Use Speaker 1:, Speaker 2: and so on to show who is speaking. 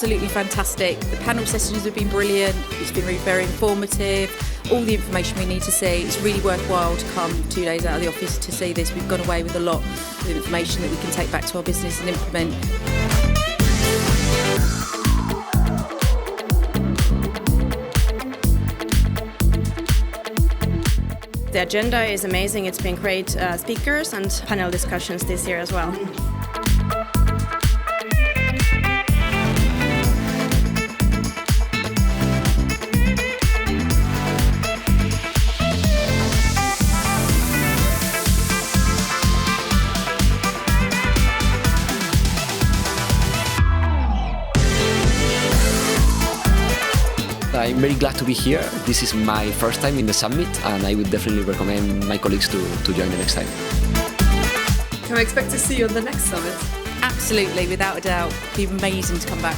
Speaker 1: absolutely fantastic. The panel sessions have been brilliant. It's been very informative. All the information we need to see. It's really worthwhile to come 2 days out of the office to see this. We've gone away with a lot of information that we can take back to our business and implement.
Speaker 2: The agenda is amazing. It's been great speakers and panel discussions this year as well.
Speaker 3: I'm very glad to be here. This is my first time in the summit, and I would definitely recommend my colleagues to join the next time.
Speaker 4: Can I expect to see you on the next summit?
Speaker 1: Absolutely, without a doubt. It'd be amazing to come back.